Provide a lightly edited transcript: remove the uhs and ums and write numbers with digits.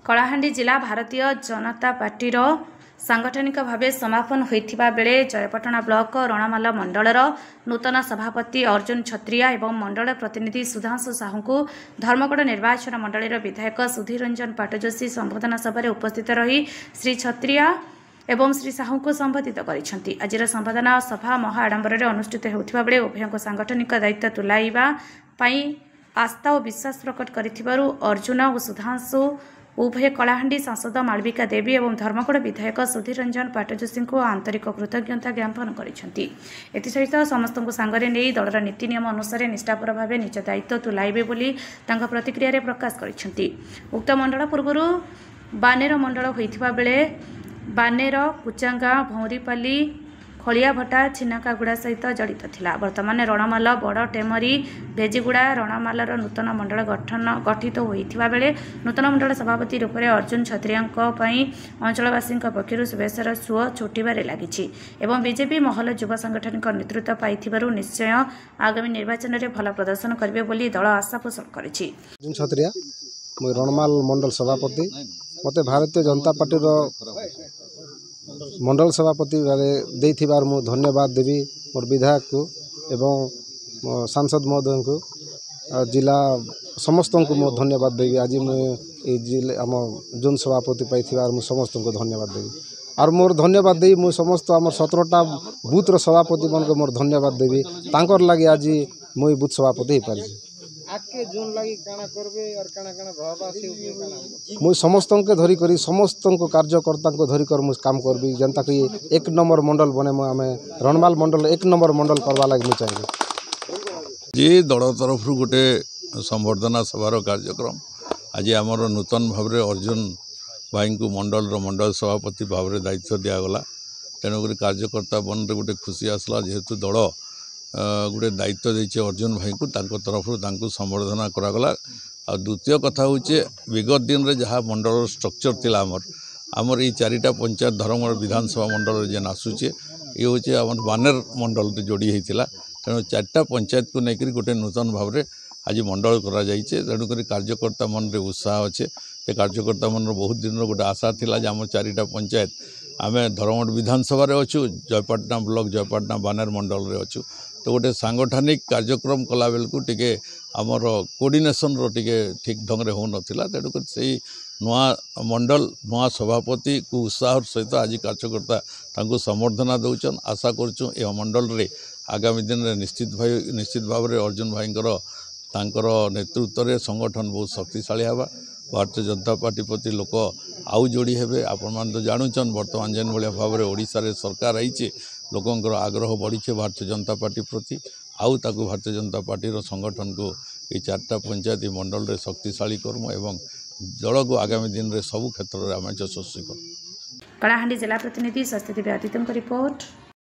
कलाहांडी जिला भारतीय जनता पार्टीर सांगठनिक भाव समापन होता बेले जयपटना ब्लॉक रणामाल मंडलर नूतन सभापति अर्जुन छत्रिया एवं मंडल प्रतिनिधि सुधांशु साहू को धर्मगढ़ निर्वाचन मंडलीर विधायक सुधीर रंजन पाटजोशी संबोधन सभा उपस्थित रही श्री छत्रिया एवं श्री साहू को संबोधित करिसेंति। आजिर संबोधन सभा महा आडंबर अनुष्ठित होता बेले उभय सांगठनिक दायित्व तुलाइबा पई आस्था और विश्वास प्रकट करिथिबारु अर्जुन और सुधांशु उभय कलाहांडी सांसद मालविका देवी और धर्मगढ़ विधायक सुधीर रंजन पाटजोशी को आंतरिक कृतज्ञता ज्ञापन करिसेंति। एथिसहित समस्त सांगरे नहीं दलर नीति नियम अनुसार निष्ठापर भाव निज दायित्व तुलाइबे बोली तांका प्रतिक्रिया रे प्रकाश करिसेंति। उक्त मंडल पूर्व बानेर मंडल होइथिबा बेले बानेर कुचांगा भौरीपाली खलियाभटा छिन्नाकागुड़ा सहित जड़ित थिला। वर्तमान रणामाल बड़ टेमरी भेजिगुड़ा रणामालर नूतन मंडल गठित होइथिबा बेले नूतन मंडल सभापति रूप में अर्जुन छत्रियांक पई अंचलवासी पक्षर शुभेच्छार सुओ छुटिबारे लागिछि एवं बीजेपी महल युवा संगठनिक नेतृत्व पाइथिबारु निश्चय आगामी निर्वाचन में भल प्रदर्शन करिवे बोली दल आशा पोषण करिछि। अर्जुन छत्रिया रणामाल मंडल सभापति मते भारतीय जनता पार्टी मंडल सभापति देथिबार मु धन्यवाद देवी मोर विधायक को एवं सांसद महोदय को जिला समस्त को मु धन्यवाद देवी। आज मुझे जिले आम जोन सभापति पाइथिबार मु समस्त को धन्यवाद देवी और मोर धन्यवाद देवी मु समस्त आम 17टा बूथ सभापति मन को मोर धन्यवाद देवी तांकर लगे आज मुई बूथ सभापति हो पारि। आके जोन लगी काना करबे और काना काना भाबा से काना मुई समस्त के धरी करी समस्त को कार्यकर्ता को धरी कर मु काम करबी जनता को एक नंबर मंडल बने मु आमे रणमाल मंडल एक नंबर मंडल करवा लागि मु चाहिए। जी दल तरफ गोटे संबर्धना सभार कार्यक्रम आज आमर नूतन भाव अर्जुन भाई को मंडल सभापति भाव दायित्व दिगला तेणुक कार्यकर्ता मन में गोटे खुशी आसला जेहेतु दल गोटे दायित्व देचे अर्जुन भाई को तरफ संबर्धना करागला। आ द्वितीय कथा हूँ विगत दिन में जहाँ मंडल स्ट्रक्चर थिला आमर ये 4टा पंचायत धर्मगढ़ विधानसभा मंडल जेन आसूचे ये हूँ आम बानेर मंडल जोड़ी होता तेणु 4टा पंचायत को लेकर गोटे नूतन भाव में आज मंडल करा जाइए तेणुक कार्यकर्ता मन में उत्साह अच्छे ये कार्यकर्ता मन बहुत दिन गोटे आशा थिला जे आम 4टा पंचायत आम धर्मगढ़ विधानसभा अच्छु जयपाटना ब्लॉक जयपाटना बानेर मंडल रे अच्छु तो गोटे सांगठनिक कार्यक्रम कला बेलू टे आमर कोऑर्डिनेशन रो टे ठीक ढंग से हो नाला तेणुक से नुआ मंडल नुआ सभापति को उत्साह सहित आज कार्यकर्ता संबर्धना दौन आशा करुँ यह मंडल रे आगामी दिन में निश्चित भाव में अर्जुन भाई नेतृत्व में संगठन बहुत शक्तिशाली हवा भारतीय जनता पार्टी प्रति लोक आउ जोड़ी हेबे। आपण मान तो जानूचन बर्तमान जेन भाया भाव में ओडिशा रे सरकार आईचे लोकंकर आग्रह बढ़ी भारतीय जनता पार्टी प्रति आउ ताकू भारतीय जनता पार्टी संगठन को ये 4टा पंचायत मंडल रे शक्तिशाली करमु एवं दल को आगामी दिन में सबु क्षेत्र में आम यशस्वी कर। कलाहांडी जिला प्रतिनिधि स्वस्थ देवी आदित्य रिपोर्ट।